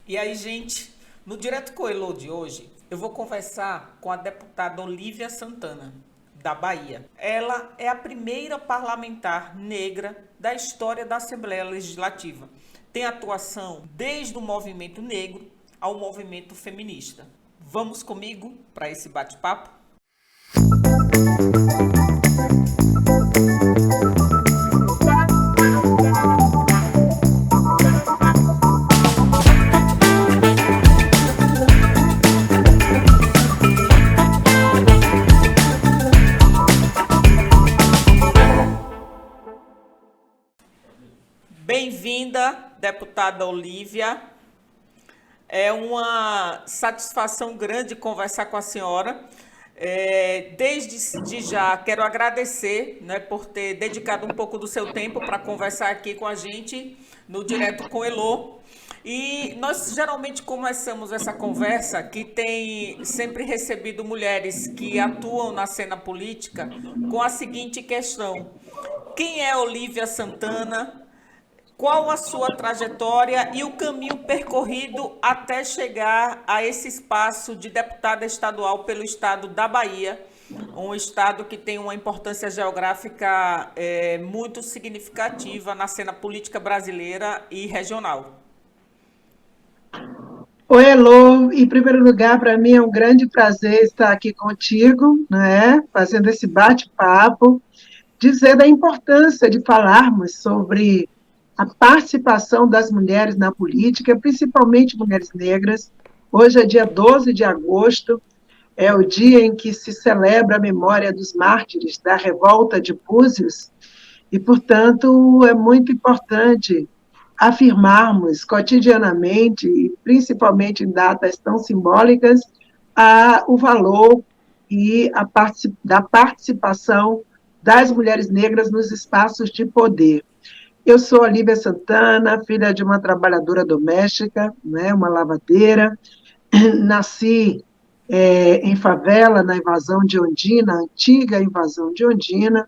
E aí, gente, no Direto com Elô de hoje, eu vou conversar com a deputada Olívia Santana, da Bahia. Ela é a primeira parlamentar negra da história da Assembleia Legislativa. Tem atuação desde o movimento negro ao movimento feminista. Vamos comigo para esse bate-papo? Bem-vinda, deputada Olívia. É uma satisfação grande conversar com a senhora. Desde já quero agradecer, né, por ter dedicado um pouco do seu tempo para conversar aqui com a gente no Direto com Elô. E nós geralmente começamos essa conversa, que tem sempre recebido mulheres que atuam na cena política, com a seguinte questão: quem é Olívia Santana? Qual a sua trajetória e o caminho percorrido até chegar a esse espaço de deputada estadual pelo estado da Bahia, um estado que tem uma importância geográfica muito significativa na cena política brasileira e regional? Oi, Elô. Em primeiro lugar, para mim é um grande prazer estar aqui contigo, né, fazendo esse bate-papo, dizer da importância de falarmos sobre a participação das mulheres na política, principalmente mulheres negras. Hoje é dia 12 de agosto, é o dia em que se celebra a memória dos mártires da revolta de Búzios, e, portanto, é muito importante afirmarmos cotidianamente, e principalmente em datas tão simbólicas, o valor da participação das mulheres negras nos espaços de poder. Eu sou Olívia Santana, filha de uma trabalhadora doméstica, né, uma lavadeira. Nasci em favela, na invasão de Ondina, antiga invasão de Ondina.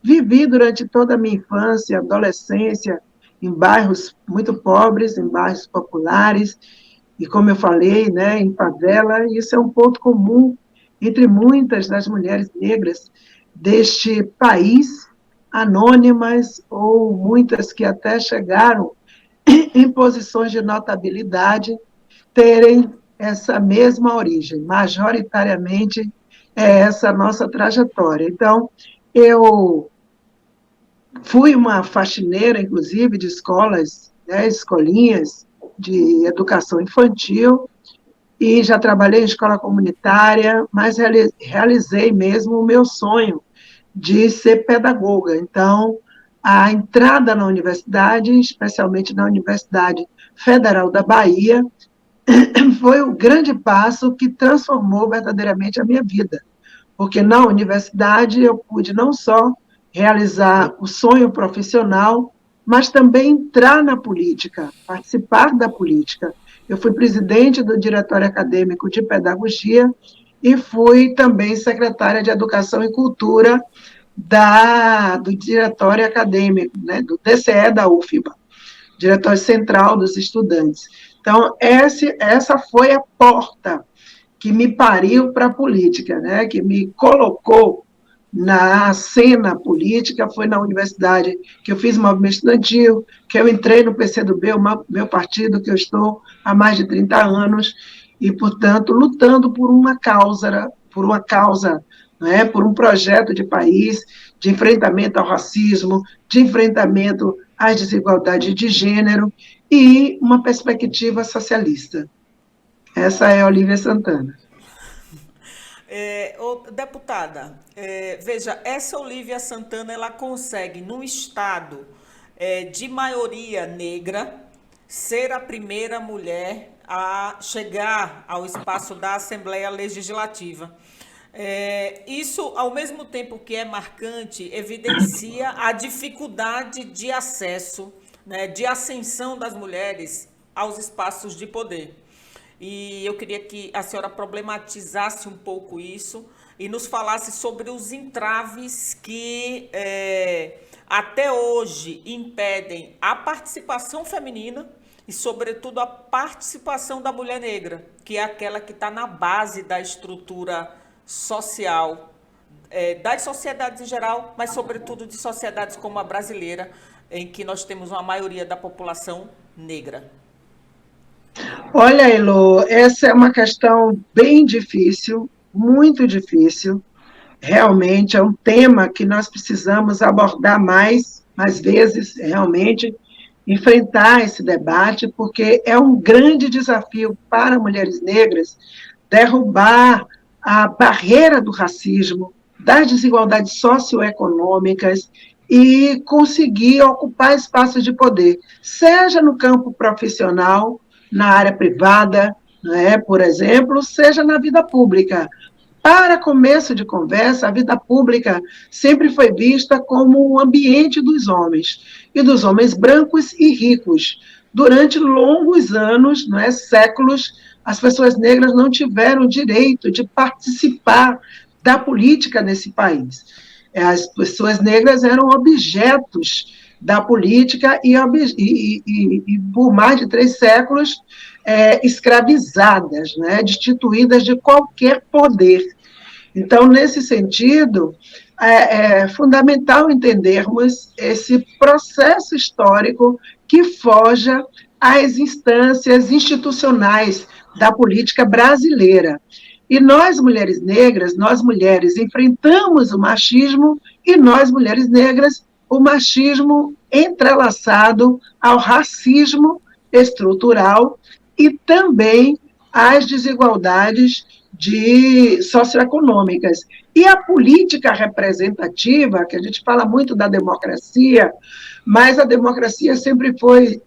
Vivi durante toda a minha infância, adolescência, em bairros muito pobres, em bairros populares, e como eu falei, né, em favela. Isso é um ponto comum entre muitas das mulheres negras deste país, anônimas, ou muitas que até chegaram em posições de notabilidade, terem essa mesma origem. Majoritariamente, é essa a nossa trajetória. Então, eu fui uma faxineira, inclusive, de escolas, né, escolinhas de educação infantil, e já trabalhei em escola comunitária, mas realizei mesmo o meu sonho de ser pedagoga. Então, a entrada na universidade, especialmente na Universidade Federal da Bahia, foi o grande passo que transformou verdadeiramente a minha vida, porque na universidade eu pude não só realizar o sonho profissional, mas também entrar na política, participar da política. Eu fui presidente do Diretório Acadêmico de Pedagogia e fui também secretária de Educação e Cultura do Diretório Acadêmico, né, do DCE da UFBA, Diretório Central dos Estudantes. Então, essa foi a porta que me pariu para a política, né, que me colocou na cena política. Foi na universidade que eu fiz movimento estudantil, que eu entrei no PCdoB, o meu partido, que eu estou há mais de 30 anos, e, portanto, lutando por uma causa, né, por um projeto de país, de enfrentamento ao racismo, de enfrentamento às desigualdades de gênero e uma perspectiva socialista. Essa é a Olívia Santana. Deputada, veja, essa Olívia Santana, ela consegue, num estado de maioria negra, ser a primeira mulher a chegar ao espaço da Assembleia Legislativa. Isso, ao mesmo tempo que é marcante, evidencia a dificuldade de acesso, né, de ascensão das mulheres aos espaços de poder. E eu queria que a senhora problematizasse um pouco isso e nos falasse sobre os entraves que até hoje impedem a participação feminina e, sobretudo, a participação da mulher negra, que é aquela que está na base da estrutura social, das sociedades em geral, mas, sobretudo, de sociedades como a brasileira, em que nós temos uma maioria da população negra. Olha, Elô, essa é uma questão bem difícil, muito difícil. Realmente é um tema que nós precisamos abordar mais vezes, realmente, enfrentar esse debate, porque é um grande desafio para mulheres negras derrubar a barreira do racismo, das desigualdades socioeconômicas e conseguir ocupar espaços de poder, seja no campo profissional, na área privada, né, por exemplo, seja na vida pública. Para começo de conversa, a vida pública sempre foi vista como o ambiente dos homens, e dos homens brancos e ricos. Durante longos anos, não é, séculos, as pessoas negras não tiveram direito de participar da política nesse país. As pessoas negras eram objetos da política e por mais de 3 séculos, escravizadas, né, destituídas de qualquer poder. Então, nesse sentido, é fundamental entendermos esse processo histórico que foja às instâncias institucionais da política brasileira. E nós, mulheres negras, nós mulheres enfrentamos o machismo e nós, mulheres negras, o machismo entrelaçado ao racismo estrutural e também às desigualdades socioeconômicas. E a política representativa, que a gente fala muito da democracia, mas a democracia sempre foi...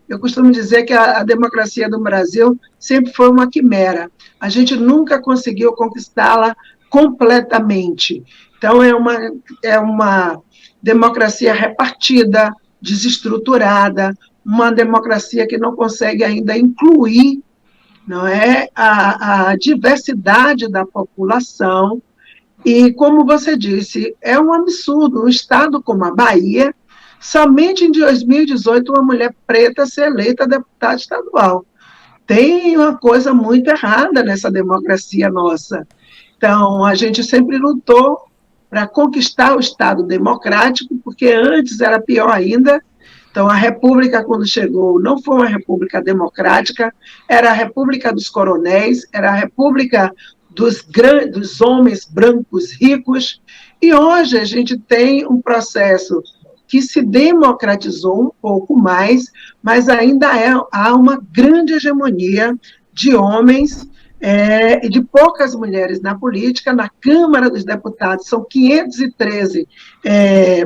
Eu costumo dizer que a democracia do Brasil sempre foi uma quimera. A gente nunca conseguiu conquistá-la completamente. Então, é uma democracia repartida, desestruturada, uma democracia que não consegue ainda incluir, não é, a diversidade da população. E, como você disse, é um absurdo um estado como a Bahia, somente em 2018, uma mulher preta ser eleita deputada estadual. Tem uma coisa muito errada nessa democracia nossa. Então, a gente sempre lutou para conquistar o Estado democrático, porque antes era pior ainda. Então, a República, quando chegou, não foi uma República democrática, era a República dos coronéis, era a República dos homens brancos ricos, e hoje a gente tem um processo que se democratizou um pouco mais, mas ainda há uma grande hegemonia de homens e de poucas mulheres na política. Na Câmara dos Deputados são 513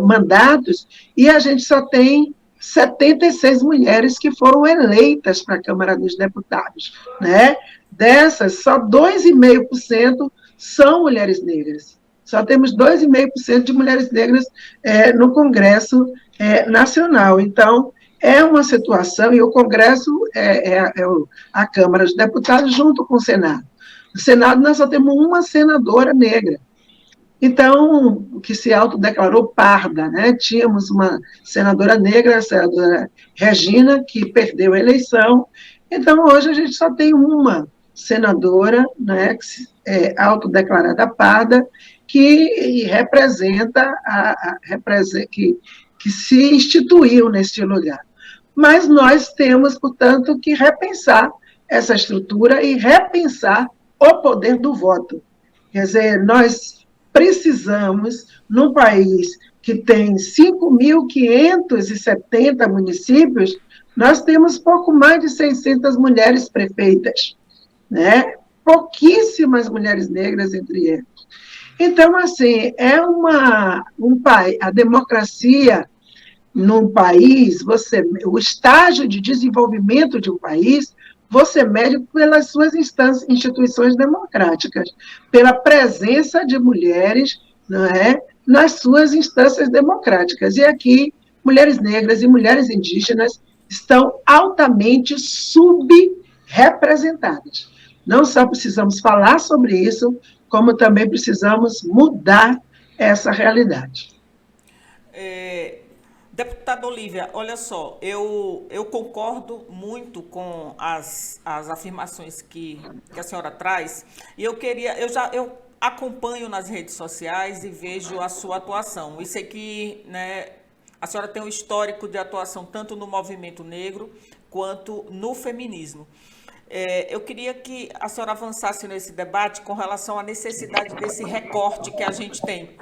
mandatos, e a gente só tem 76 mulheres que foram eleitas para a Câmara dos Deputados, né? Dessas, só 2,5% são mulheres negras. Só temos 2,5% de mulheres negras no Congresso Nacional. Então, é uma situação, e o Congresso a Câmara dos Deputados junto com o Senado. No Senado, nós só temos uma senadora negra. Então, o que se autodeclarou parda, né? Tínhamos uma senadora negra, a senadora Regina, que perdeu a eleição. Então, hoje a gente só tem uma senadora, né, autodeclarada parda, que representa, que se instituiu neste lugar. Mas nós temos, portanto, que repensar essa estrutura e repensar o poder do voto. Quer dizer, nós precisamos, num país que tem 5.570 municípios, nós temos pouco mais de 600 mulheres prefeitas, né? Pouquíssimas mulheres negras entre elas. Então, assim, a democracia num país, o estágio de desenvolvimento de um país, você mede pelas suas instituições democráticas, pela presença de mulheres, não é, nas suas instâncias democráticas. E aqui, mulheres negras e mulheres indígenas estão altamente subrepresentadas. Não só precisamos falar sobre isso, como também precisamos mudar essa realidade. Deputada Olívia, olha só, eu concordo muito com as afirmações que a senhora traz, e eu acompanho nas redes sociais e vejo a sua atuação. E sei que, né, a senhora tem um histórico de atuação tanto no movimento negro quanto no feminismo. Eu queria que a senhora avançasse nesse debate com relação à necessidade desse recorte que a gente tem.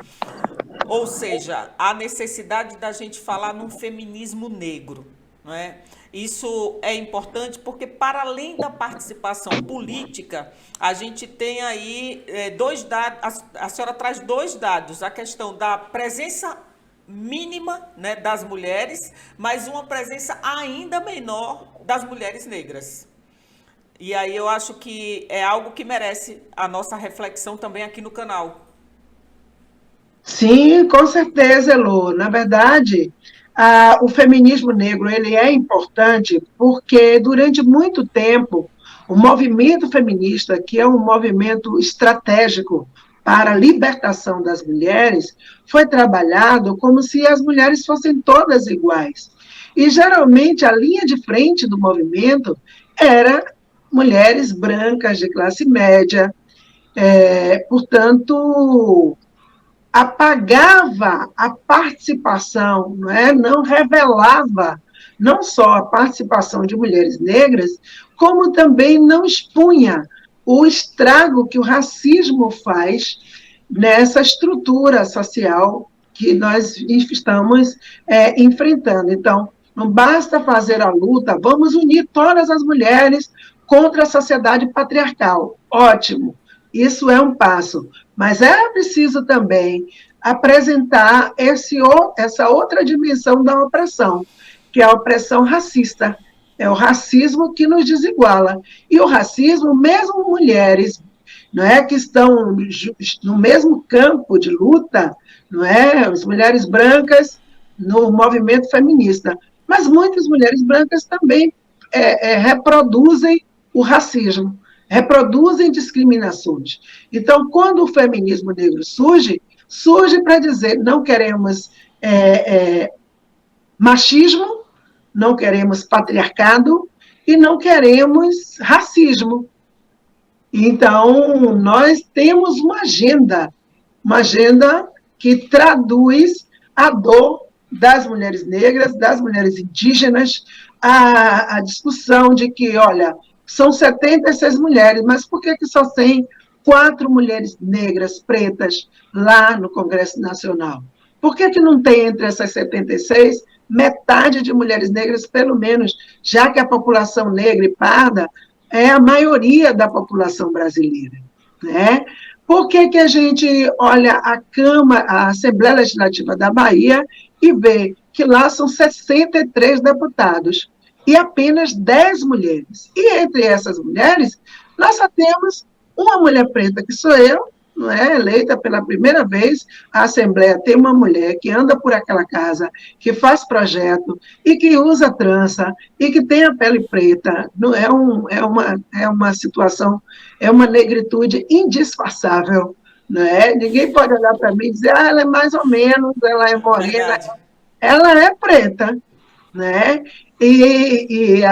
Ou seja, a necessidade da gente falar num feminismo negro, não é? Isso é importante porque, para além da participação política, a gente tem aí dois dados. A senhora traz dois dados: a questão da presença mínima, né, das mulheres, mas uma presença ainda menor das mulheres negras. E aí eu acho que é algo que merece a nossa reflexão também aqui no canal. Sim, com certeza, Elô. Na verdade, o feminismo negro ele é importante porque, durante muito tempo, o movimento feminista, que é um movimento estratégico para a libertação das mulheres, foi trabalhado como se as mulheres fossem todas iguais. E, geralmente, a linha de frente do movimento era mulheres brancas de classe média, portanto, apagava a participação, não é? Não revelava não só a participação de mulheres negras, como também não expunha o estrago que o racismo faz nessa estrutura social que nós estamos enfrentando. Então, não basta fazer a luta, vamos unir todas as mulheres contra a sociedade patriarcal. Ótimo, isso é um passo, mas é preciso também apresentar essa outra dimensão da opressão, que é a opressão racista. É o racismo que nos desiguala. E o racismo, mesmo mulheres, não é, que estão no mesmo campo de luta, não é, as mulheres brancas no movimento feminista, mas muitas mulheres brancas também reproduzem o racismo, reproduzem discriminações. Então, quando o feminismo negro surge para dizer não queremos machismo, não queremos patriarcado e não queremos racismo. Então, nós temos uma agenda que traduz a dor das mulheres negras, das mulheres indígenas, a discussão de que, olha, são 76 mulheres, mas por que só tem 4 mulheres negras, pretas, lá no Congresso Nacional? Por que não tem entre essas 76 metade de mulheres negras, pelo menos, já que a população negra e parda é a maioria da população brasileira, né? Por que a gente olha a Câmara, a Assembleia Legislativa da Bahia e vê que lá são 63 deputados e apenas 10 mulheres? E entre essas mulheres, nós só temos uma mulher preta, que sou eu, não é, eleita pela primeira vez. A Assembleia tem uma mulher que anda por aquela casa, que faz projeto e que usa trança e que tem a pele preta. Não é uma situação, é uma negritude indisfarçável, não é? Ninguém pode olhar para mim e dizer, ela é mais ou menos, ela é morena. Verdade. Ela é preta, né? E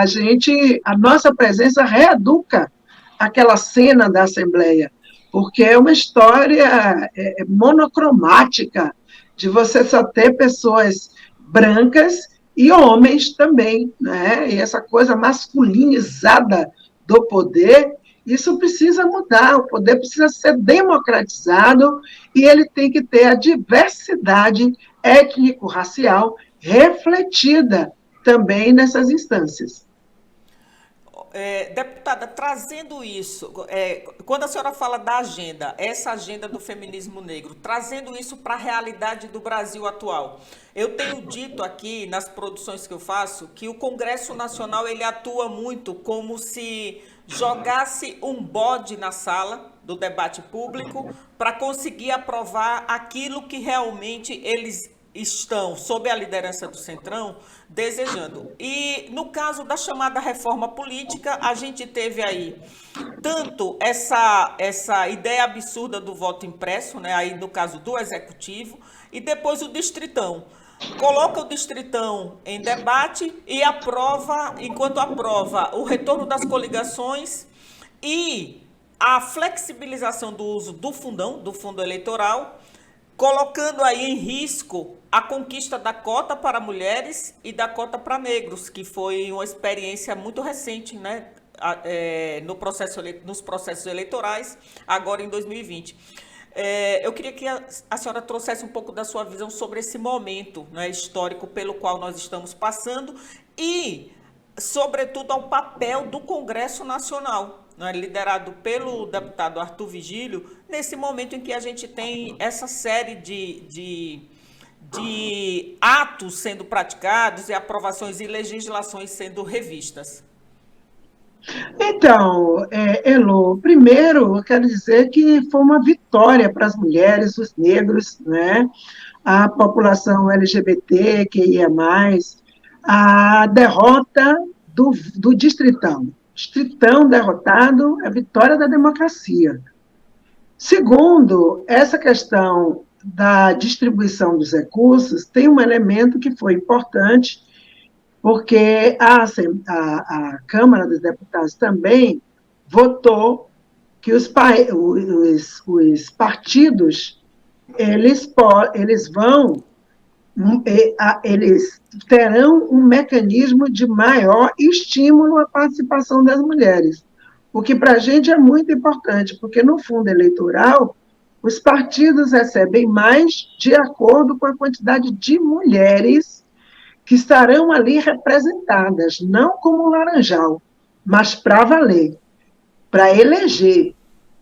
a nossa presença reeduca aquela cena da Assembleia, porque é uma história monocromática, de você só ter pessoas brancas e homens também, né? E essa coisa masculinizada do poder, isso precisa mudar, o poder precisa ser democratizado e ele tem que ter a diversidade étnico-racial refletida também nessas instâncias. Deputada, trazendo isso, quando a senhora fala da agenda, essa agenda do feminismo negro, trazendo isso para a realidade do Brasil atual, eu tenho dito aqui nas produções que eu faço que o Congresso Nacional ele atua muito como se jogasse um bode na sala do debate público para conseguir aprovar aquilo que realmente eles estão, sob a liderança do Centrão, desejando. E no caso da chamada reforma política, a gente teve aí tanto essa ideia absurda do voto impresso, né, aí no caso do Executivo, e depois o Distritão. coloca o Distritão em debate e aprova, enquanto aprova o retorno das coligações e a flexibilização do uso do fundão, do fundo eleitoral, colocando aí em risco a conquista da cota para mulheres e da cota para negros, que foi uma experiência muito recente, né? No processo, nos processos eleitorais, agora em 2020. Eu queria que a senhora trouxesse um pouco da sua visão sobre esse momento, né, histórico pelo qual nós estamos passando e, sobretudo, ao papel do Congresso Nacional, né, liderado pelo deputado Arthur Vigílio, nesse momento em que a gente tem essa série de atos sendo praticados e aprovações e legislações sendo revistas. Então, Elo, primeiro, eu quero dizer que foi uma vitória para as mulheres, os negros, né? A população LGBT, que ia mais, a derrota do Distritão. Distritão derrotado é a vitória da democracia. Segundo, essa questão da distribuição dos recursos tem um elemento que foi importante, porque a Câmara dos Deputados também votou que os partidos eles terão um mecanismo de maior estímulo à participação das mulheres, o que para a gente é muito importante, porque no fundo eleitoral os partidos recebem mais de acordo com a quantidade de mulheres que estarão ali representadas, não como laranjal, mas para valer, para eleger.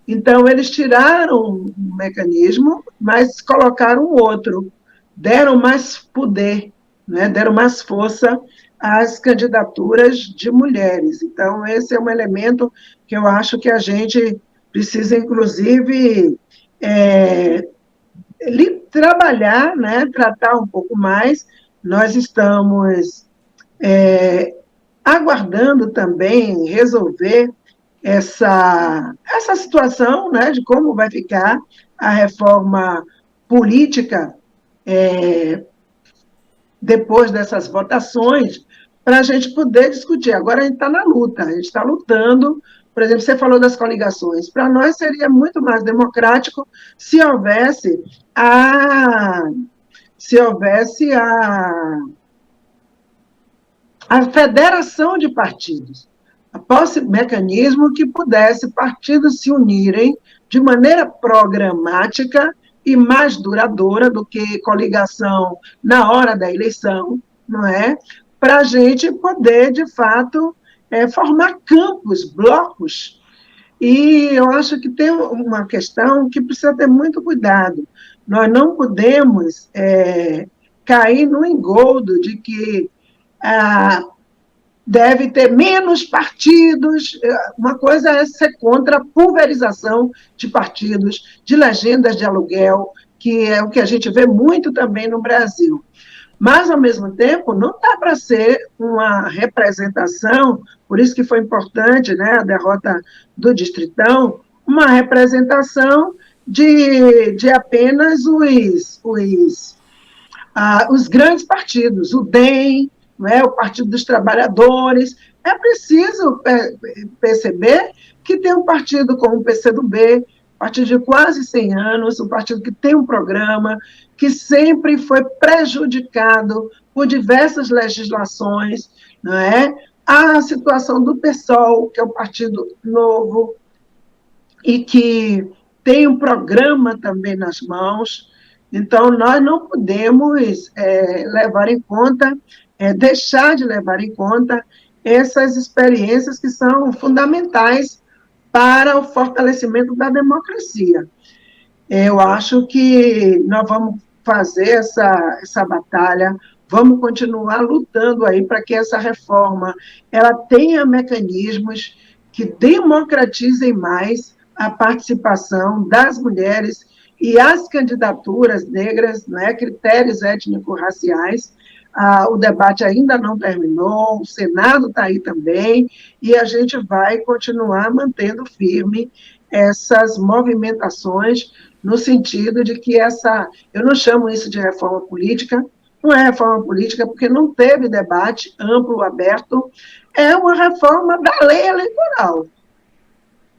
Então, eles tiraram um mecanismo, mas colocaram outro, deram mais poder, né? Deram mais força às candidaturas de mulheres. Então, esse é um elemento que eu acho que a gente precisa, inclusive, trabalhar, né? Tratar um pouco mais. Nós estamos aguardando também resolver essa situação, né, de como vai ficar a reforma política depois dessas votações, para a gente poder discutir. Agora a gente está na luta, a gente está lutando. Por exemplo, você falou das coligações. Para nós seria muito mais democrático se houvesse a federação de partidos, mecanismo que pudesse partidos se unirem de maneira programática e mais duradoura do que coligação na hora da eleição, não é? Para a gente poder, de fato, formar campos, blocos. E eu acho que tem uma questão que precisa ter muito cuidado. Nós não podemos cair no engodo de que deve ter menos partidos. Uma coisa é ser contra a pulverização de partidos, de legendas de aluguel, que é o que a gente vê muito também no Brasil. Mas, ao mesmo tempo, não dá para ser uma representação, por isso que foi importante, né, a derrota do Distritão, uma representação de apenas os grandes partidos, o DEM, né, o Partido dos Trabalhadores. É preciso perceber que tem um partido como o PCdoB, partido de quase 100 anos, um partido que tem um programa, que sempre foi prejudicado por diversas legislações, não é? A situação do PSOL, que é um partido novo, e que tem um programa também nas mãos. Então, nós não podemos levar em conta, deixar de levar em conta essas experiências que são fundamentais para o fortalecimento da democracia. Eu acho que nós vamos fazer essa batalha, vamos continuar lutando aí para que essa reforma ela tenha mecanismos que democratizem mais a participação das mulheres e as candidaturas negras, né, critérios étnico-raciais. O debate ainda não terminou, o Senado está aí também, e a gente vai continuar mantendo firme essas movimentações no sentido de que eu não chamo isso de reforma política, não é reforma política porque não teve debate amplo, aberto, é uma reforma da lei eleitoral,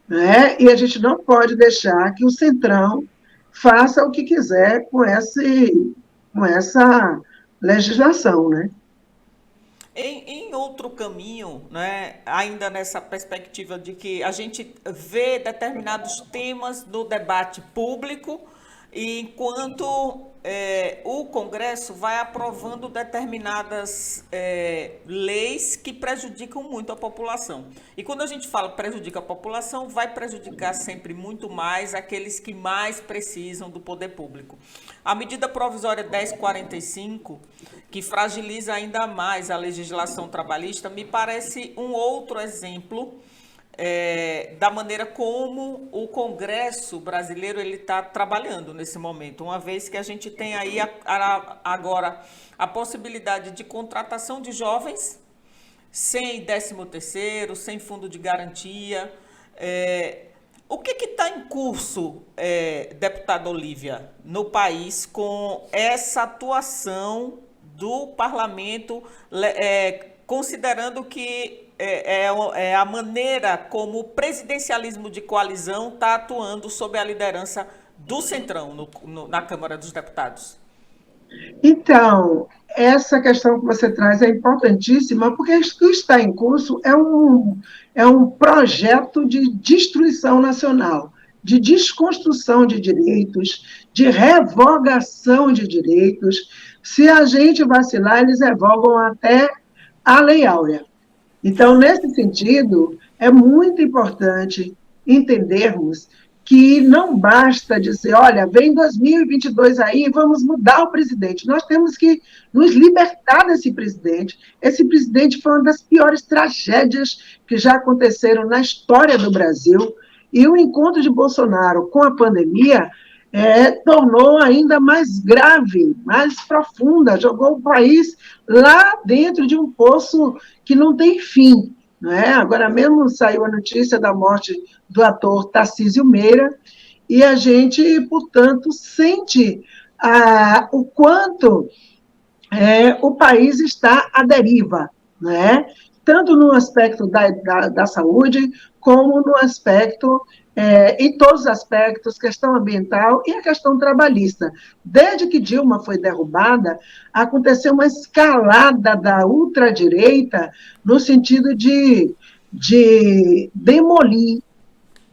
né? E a gente não pode deixar que o Centrão faça o que quiser com essa legislação, né? Em outro caminho, né, ainda nessa perspectiva de que a gente vê determinados temas no debate público, e enquanto o Congresso vai aprovando determinadas leis que prejudicam muito a população. E quando a gente fala prejudica a população, vai prejudicar sempre muito mais aqueles que mais precisam do poder público. A medida provisória 1045, que fragiliza ainda mais a legislação trabalhista, me parece um outro exemplo da maneira como o Congresso brasileiro ele está trabalhando nesse momento, uma vez que a gente tem aí agora a possibilidade de contratação de jovens sem 13º, sem fundo de garantia. O que está em curso, deputada Olívia, no país com essa atuação do parlamento, considerando que é a maneira como o presidencialismo de coalizão está atuando sob a liderança do Centrão na Câmara dos Deputados? Então, essa questão que você traz é importantíssima, porque o que está em curso é um projeto de destruição nacional, de desconstrução de direitos, de revogação de direitos. Se a gente vacilar, eles revogam até a Lei Áurea. Então, nesse sentido, é muito importante entendermos que não basta dizer, olha, vem 2022 aí, vamos mudar o presidente. Nós temos que nos libertar desse presidente. Esse presidente foi uma das piores tragédias que já aconteceram na história do Brasil. E o encontro de Bolsonaro com a pandemia tornou ainda mais grave, mais profunda, jogou o país lá dentro de um poço que não tem fim. Não é? Agora mesmo saiu a notícia da morte do ator Tarcísio Meira, e a gente, portanto, sente o quanto o país está à deriva, né? Tanto no aspecto da saúde, como no aspecto, em todos os aspectos, questão ambiental e a questão trabalhista. Desde que Dilma foi derrubada, aconteceu uma escalada da ultradireita no sentido de demolir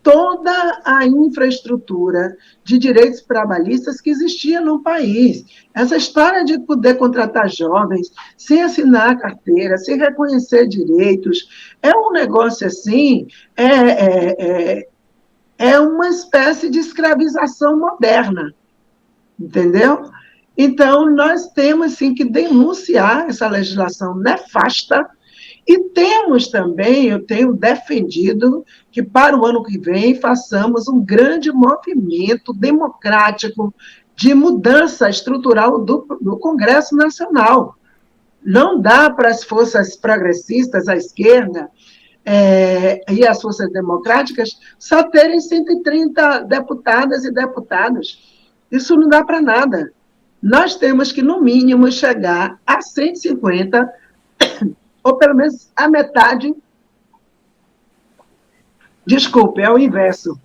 toda a infraestrutura de direitos trabalhistas que existia no país. Essa história de poder contratar jovens sem assinar a carteira, sem reconhecer direitos, é um negócio assim, é uma espécie de escravização moderna, entendeu? Então, nós temos, sim, que denunciar essa legislação nefasta. E temos também, eu tenho defendido que para o ano que vem façamos um grande movimento democrático de mudança estrutural do Congresso Nacional. Não dá para as forças progressistas, à esquerda, e as forças democráticas só terem 130 deputadas e deputados. Isso não dá para nada. Nós temos que, no mínimo, chegar a 150, ou pelo menos a metade. Desculpe, é o inverso.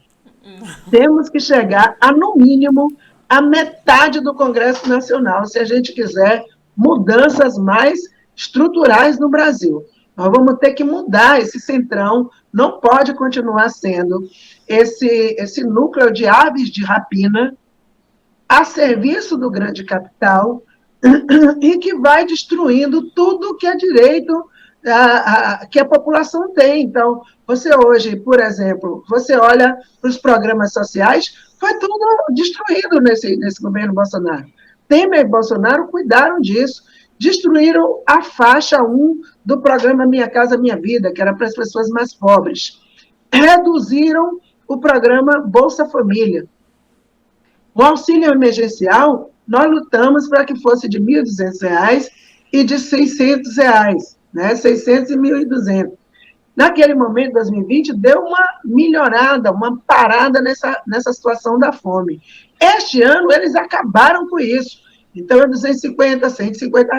Temos que chegar a, no mínimo, a metade do Congresso Nacional, se a gente quiser mudanças mais estruturais no Brasil. Nós vamos ter que mudar esse centrão, não pode continuar sendo esse núcleo de aves de rapina a serviço do grande capital e que vai destruindo tudo que é direito que a população tem. Então, você hoje, por exemplo, você olha para os programas sociais, foi tudo destruído nesse governo Bolsonaro. Temer e Bolsonaro cuidaram disso, destruíram a faixa 1 do programa Minha Casa Minha Vida, que era para as pessoas mais pobres. Reduziram o programa Bolsa Família. O auxílio emergencial, nós lutamos para que fosse de R$ 1.200 e de R$ 600, né? 600 e 1.200. Naquele momento, 2020, deu uma melhorada, uma parada nessa situação da fome. Este ano, eles acabaram com isso. Então, é 250, R$ 150,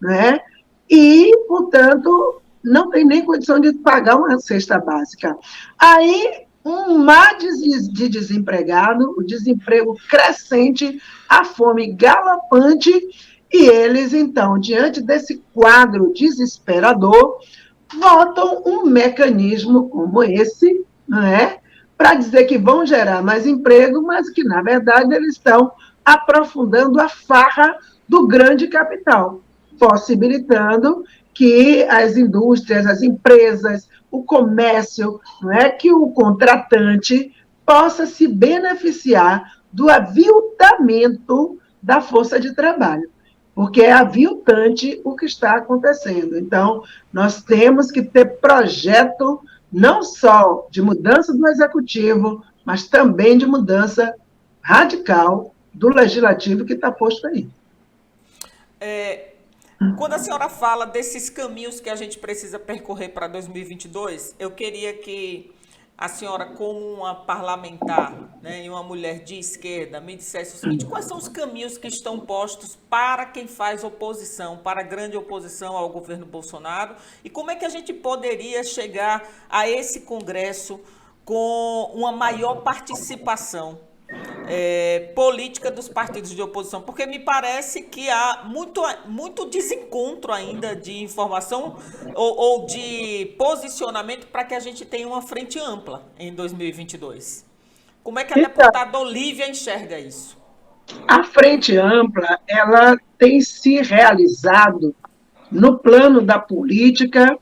né? E, portanto, não tem nem condição de pagar uma cesta básica. Aí, um mar de desempregado, o desemprego crescente, a fome galopante, e eles, então, diante desse quadro desesperador, votam um mecanismo como esse, não é? Para dizer que vão gerar mais emprego, mas que, na verdade, eles estão aprofundando a farra do grande capital, possibilitando que as indústrias, as empresas, o comércio, não é, que o contratante possa se beneficiar do aviltamento da força de trabalho, porque é aviltante o que está acontecendo. Então, nós temos que ter projeto não só de mudança do executivo, mas também de mudança radical do legislativo que está posto aí. Quando a senhora fala desses caminhos que a gente precisa percorrer para 2022, eu queria que a senhora, como uma parlamentar, né, e uma mulher de esquerda, me dissesse o seguinte: quais são os caminhos que estão postos para quem faz oposição, para a grande oposição ao governo Bolsonaro, e como é que a gente poderia chegar a esse Congresso com uma maior participação política dos partidos de oposição, porque me parece que há muito desencontro ainda de informação ou de posicionamento para que a gente tenha uma frente ampla em 2022. Como é que a Então, deputada Olívia enxerga isso? a frente ampla, ela tem se realizado no plano da política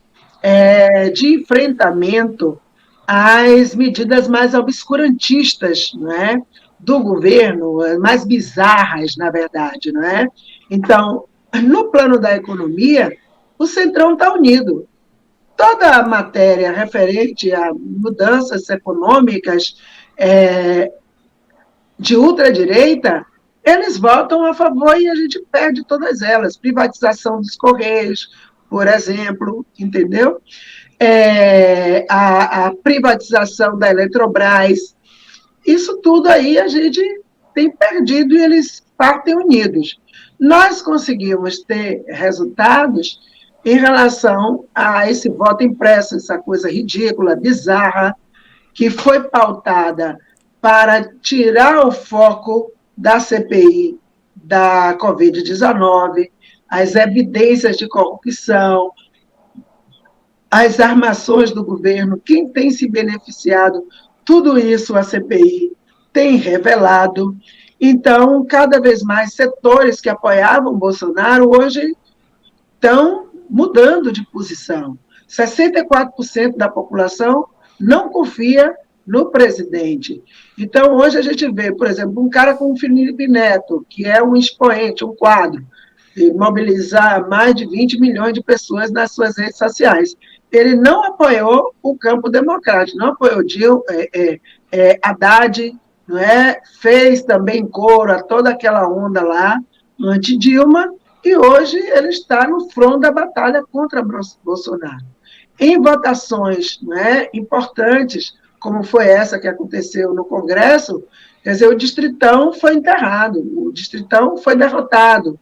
de enfrentamento às medidas mais obscurantistas, não é, do governo, mais bizarras, na verdade, não é? Então, no plano da economia, o Centrão está unido. Toda a matéria referente a mudanças econômicas de ultradireita, eles votam a favor e a gente perde todas elas. Privatização dos Correios, por exemplo, entendeu? A privatização da Eletrobras, isso tudo aí a gente tem perdido e eles partem unidos. Nós conseguimos ter resultados em relação a esse voto impresso, essa coisa ridícula, bizarra, que foi pautada para tirar o foco da CPI da Covid-19, as evidências de corrupção, as armações do governo, quem tem se beneficiado, tudo isso a CPI tem revelado. Então, cada vez mais setores que apoiavam Bolsonaro hoje estão mudando de posição. 64% da população não confia no presidente. Então, hoje a gente vê, por exemplo, um cara como o Felipe Neto, que é um expoente, um quadro, de mobilizar mais de 20 milhões de pessoas nas suas redes sociais. Ele não apoiou o campo democrático, não apoiou Haddad, não é? Fez também coro a toda aquela onda lá, anti-Dilma, e hoje ele está no front da batalha contra Bolsonaro. Em votações, né, importantes, como foi essa que aconteceu no Congresso, quer dizer, o Distritão foi enterrado, o Distritão foi derrotado,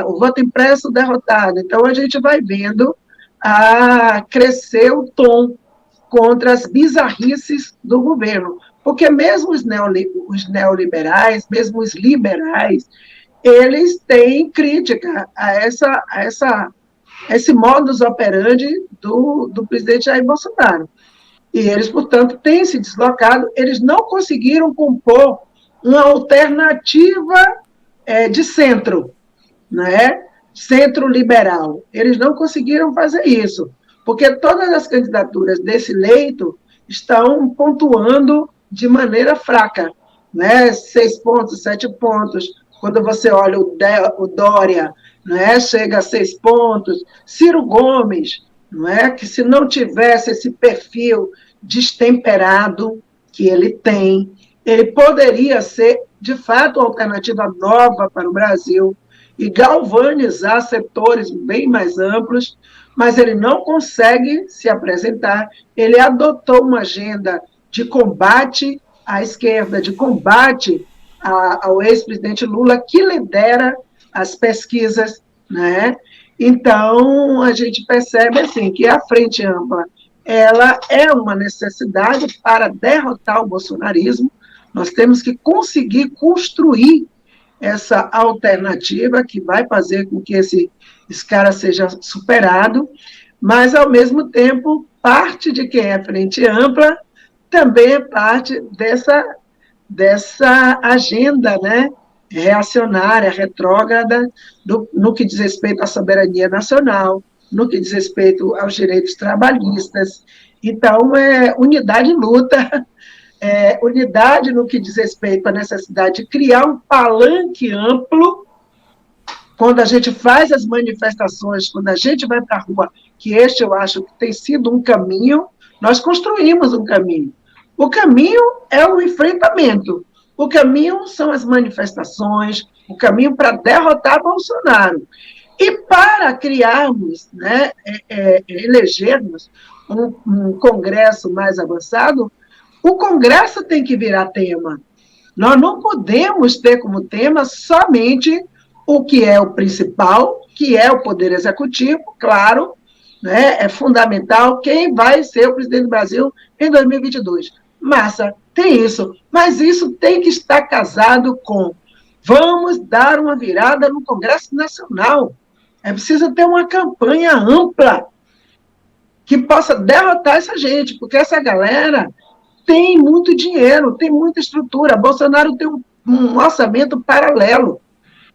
o voto impresso derrotado. Então, a gente vai vendo a crescer o tom contra as bizarrices do governo, porque mesmo os neoliberais, mesmo os liberais, eles têm crítica a esse modus operandi do presidente Jair Bolsonaro. E eles, portanto, têm se deslocado, eles não conseguiram compor uma alternativa de centro, né? Centro liberal. Eles não conseguiram fazer isso, porque todas as candidaturas desse leito estão pontuando de maneira fraca, né? 6 pontos, 7 pontos. Quando você olha o Dória, né? Chega a 6 pontos. Ciro Gomes, não é? Que se não tivesse esse perfil destemperado que ele tem, ele poderia ser, de fato, uma alternativa nova para o Brasil e galvanizar setores bem mais amplos, mas ele não consegue se apresentar. Ele adotou uma agenda de combate à esquerda, de combate ao ex-presidente Lula, que lidera as pesquisas, né? Então, a gente percebe assim, que a Frente Ampla ela é uma necessidade para derrotar o bolsonarismo. Nós temos que conseguir construir essa alternativa que vai fazer com que esse cara seja superado, mas, ao mesmo tempo, parte de quem é Frente Ampla também é parte dessa agenda, né, reacionária, retrógrada, no que diz respeito à soberania nacional, no que diz respeito aos direitos trabalhistas. Então, unidade e luta, unidade no que diz respeito à necessidade de criar um palanque amplo, quando a gente faz as manifestações, quando a gente vai para a rua, que este eu acho que tem sido um caminho, nós construímos um caminho. O caminho é o enfrentamento, o caminho são as manifestações, o caminho para derrotar Bolsonaro. E para criarmos, né, elegermos um Congresso mais avançado, o Congresso tem que virar tema. Nós não podemos ter como tema somente o que é o principal, que é o Poder Executivo, claro, né, é fundamental quem vai ser o presidente do Brasil em 2022. Massa, tem isso, mas isso tem que estar casado com vamos dar uma virada no Congresso Nacional. É preciso ter uma campanha ampla que possa derrotar essa gente, porque essa galera tem muito dinheiro, tem muita estrutura. Bolsonaro tem um orçamento paralelo.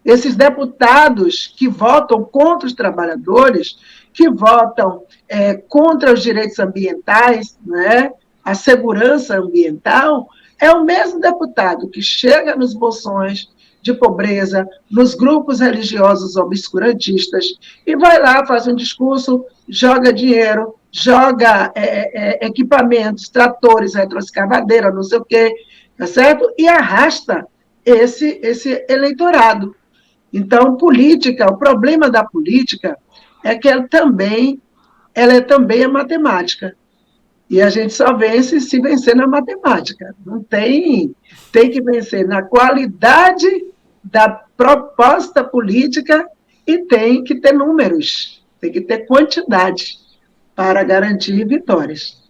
Esses deputados que votam contra os trabalhadores, que votam contra os direitos ambientais, né, a segurança ambiental, é o mesmo deputado que chega nos bolsões de pobreza, nos grupos religiosos obscurantistas, e vai lá, faz um discurso, joga dinheiro, joga equipamentos, tratores, retroescavadeira, não sei o quê, tá certo? E arrasta esse eleitorado. Então, política, o problema da política é que ela é também a matemática. E a gente só vence se vencer na matemática. Não tem que vencer na qualidade da proposta política e tem que ter números, tem que ter quantidade para garantir vitórias.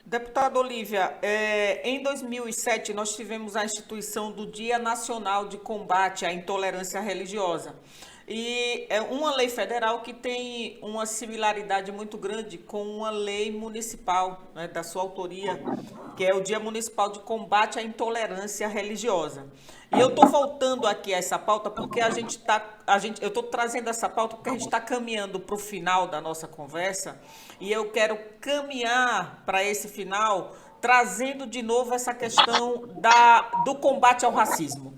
Deputada Olívia, em 2007 nós tivemos a instituição do Dia Nacional de Combate à Intolerância Religiosa. E é uma lei federal que tem uma similaridade muito grande com uma lei municipal, né, da sua autoria, que é o Dia Municipal de Combate à Intolerância Religiosa. E eu estou voltando aqui a essa pauta porque eu estou trazendo essa pauta porque a gente está caminhando para o final da nossa conversa e eu quero caminhar para esse final trazendo de novo essa questão do combate ao racismo.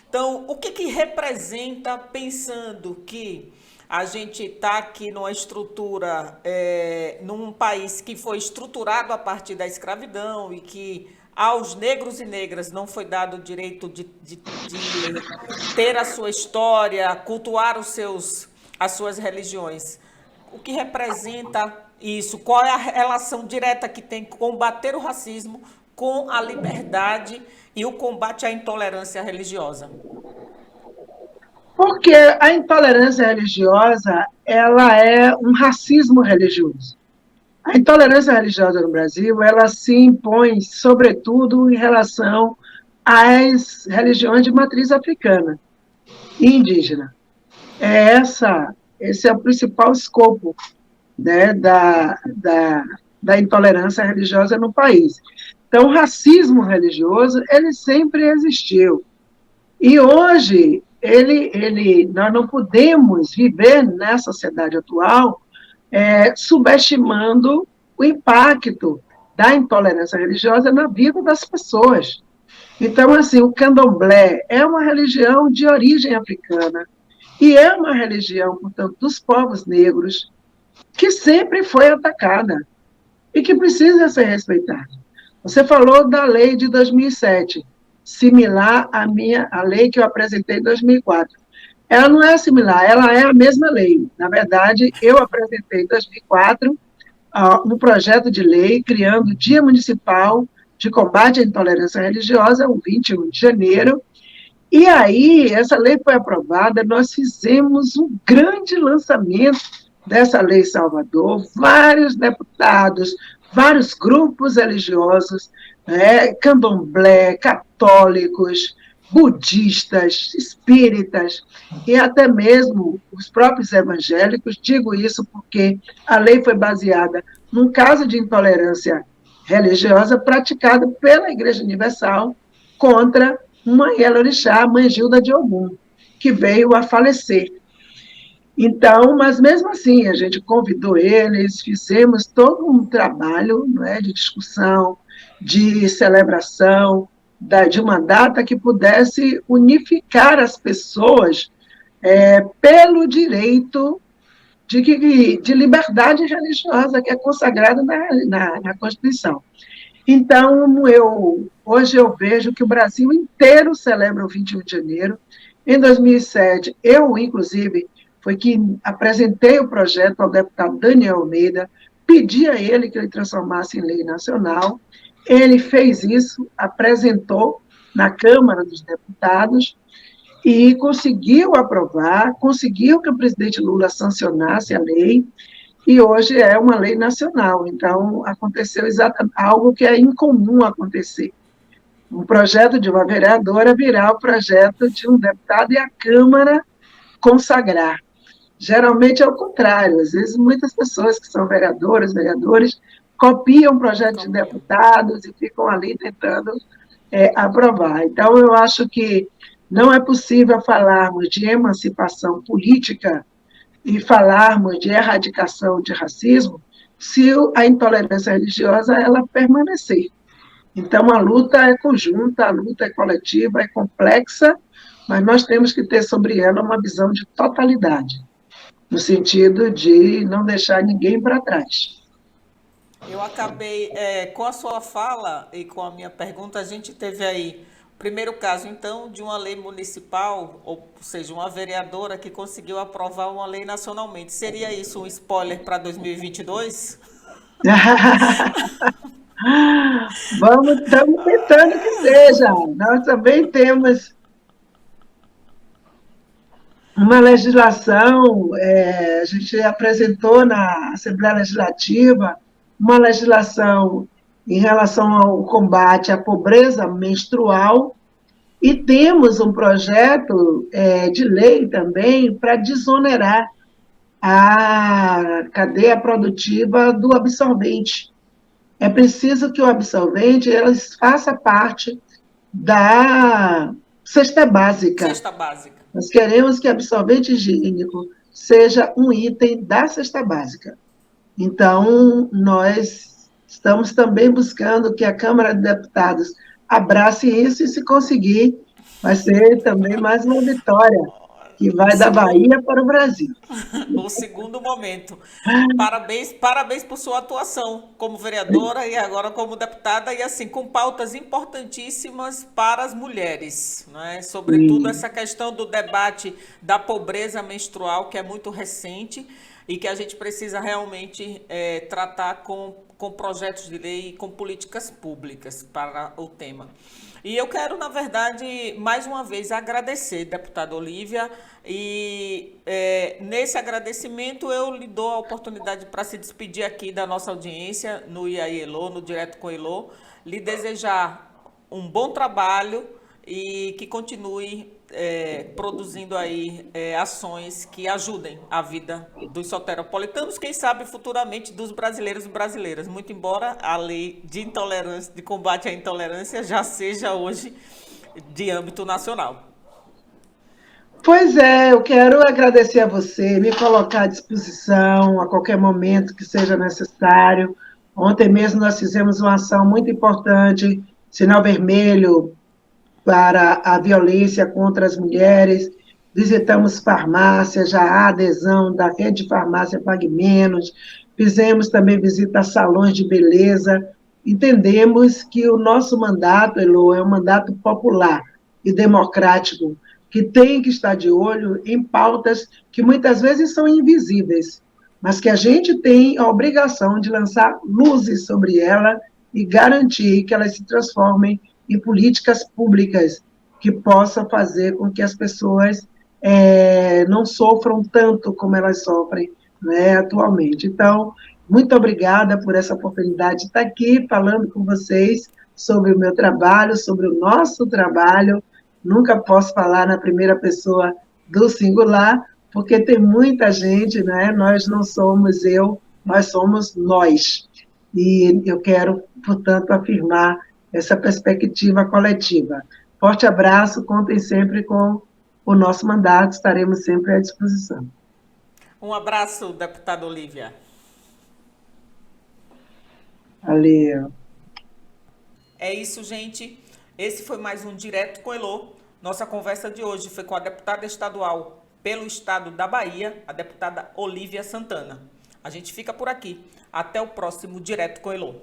Então, o que representa, pensando que a gente está aqui numa estrutura, num país que foi estruturado a partir da escravidão e que aos negros e negras não foi dado o direito de ter a sua história, cultuar as suas religiões. O que representa isso? Qual é a relação direta que tem combater o racismo com a liberdade e o combate à intolerância religiosa? Porque a intolerância religiosa, ela é um racismo religioso. A intolerância religiosa no Brasil, ela se impõe, sobretudo, em relação às religiões de matriz africana e indígena. Esse é o principal escopo, né, da intolerância religiosa no país. Então, o racismo religioso, ele sempre existiu. E hoje, nós não podemos viver na sociedade atual subestimando o impacto da intolerância religiosa na vida das pessoas. Então, assim, o candomblé é uma religião de origem africana e é uma religião, portanto, dos povos negros, que sempre foi atacada e que precisa ser respeitada. Você falou da lei de 2007, similar à lei que eu apresentei em 2004. Ela não é similar, ela é a mesma lei. Na verdade, eu apresentei em 2004 um projeto de lei criando o Dia Municipal de Combate à Intolerância Religiosa, o 21 de janeiro, E aí, essa lei foi aprovada, nós fizemos um grande lançamento dessa lei em Salvador, vários deputados, vários grupos religiosos, né, candomblé, católicos, budistas, espíritas, e até mesmo os próprios evangélicos. Digo isso porque a lei foi baseada num caso de intolerância religiosa praticada pela Igreja Universal contra Mãe Elorixá, Mãe Gilda de Ogum, que veio a falecer. Então, mas mesmo assim, a gente convidou eles, fizemos todo um trabalho, não é, de discussão, de celebração, de uma data que pudesse unificar as pessoas pelo direito de liberdade religiosa que é consagrado na Constituição. Então, hoje eu vejo que o Brasil inteiro celebra o 21 de janeiro. Em 2007, eu, inclusive, foi que apresentei o projeto ao deputado Daniel Almeida, pedi a ele que ele transformasse em lei nacional. Ele fez isso, apresentou na Câmara dos Deputados e conseguiu aprovar, conseguiu que o presidente Lula sancionasse a lei, e hoje é uma lei nacional. Então, aconteceu exatamente algo que é incomum acontecer. Um projeto de uma vereadora virar o projeto de um deputado e a Câmara consagrar. Geralmente é o contrário. Às vezes, muitas pessoas que são vereadoras, vereadores, copiam projetos de deputados e ficam ali tentando aprovar. Então, eu acho que não é possível falarmos de emancipação política e falarmos de erradicação de racismo se a intolerância religiosa ela permanecer. Então, a luta é conjunta, a luta é coletiva, é complexa, mas nós temos que ter sobre ela uma visão de totalidade, no sentido de não deixar ninguém para trás. Eu acabei, com a sua fala e com a minha pergunta, a gente teve aí o primeiro caso, então, de uma lei municipal, ou seja, uma vereadora que conseguiu aprovar uma lei nacionalmente. Seria isso um spoiler para 2022? Estamos tentando que seja. Nós também temos uma legislação, a gente apresentou na Assembleia Legislativa uma legislação em relação ao combate à pobreza menstrual, e temos um projeto de lei também para desonerar a cadeia produtiva do absorvente. É preciso que o absorvente ele faça parte da cesta básica. Cesta básica. Nós queremos que absorvente higiênico seja um item da cesta básica. Então, nós estamos também buscando que a Câmara de Deputados abrace isso, e, se conseguir, vai ser também mais uma vitória que vai da Bahia para o Brasil. O segundo momento. Parabéns, parabéns por sua atuação como vereadora e agora como deputada, e assim, com pautas importantíssimas para as mulheres, né? Sobretudo essa questão do debate da pobreza menstrual, que é muito recente e que a gente precisa realmente tratar com projetos de lei e com políticas públicas para o tema. E eu quero, na verdade, mais uma vez agradecer, deputada Olívia, e nesse agradecimento eu lhe dou a oportunidade para se despedir aqui da nossa audiência no IAI Elô, no Direto com Elô, lhe desejar um bom trabalho e que continue produzindo aí ações que ajudem a vida dos soteropolitanos, quem sabe futuramente dos brasileiros e brasileiras, muito embora a lei de intolerância, de combate à intolerância já seja hoje de âmbito nacional. Pois é, eu quero agradecer a você, me colocar à disposição a qualquer momento que seja necessário. Ontem mesmo nós fizemos uma ação muito importante, Sinal Vermelho, para a violência contra as mulheres, visitamos farmácias, já há adesão da rede de farmácia Pague Menos, fizemos também visita a salões de beleza, entendemos que o nosso mandato, Elô, é um mandato popular e democrático, que tem que estar de olho em pautas que muitas vezes são invisíveis, mas que a gente tem a obrigação de lançar luzes sobre ela e garantir que elas se transformem em políticas públicas que possa fazer com que as pessoas não sofram tanto como elas sofrem, né, atualmente. Então, muito obrigada por essa oportunidade de estar aqui falando com vocês sobre o meu trabalho, sobre o nosso trabalho. Nunca posso falar na primeira pessoa do singular, porque tem muita gente, né? Nós não somos eu, nós somos nós. E eu quero, portanto, afirmar essa perspectiva coletiva. Forte abraço, contem sempre com o nosso mandato, estaremos sempre à disposição. Um abraço, deputada Olívia. Valeu. É isso, gente. Esse foi mais um Direto com Elô. Nossa conversa de hoje foi com a deputada estadual pelo estado da Bahia, a deputada Olívia Santana. A gente fica por aqui. Até o próximo Direto com Elô.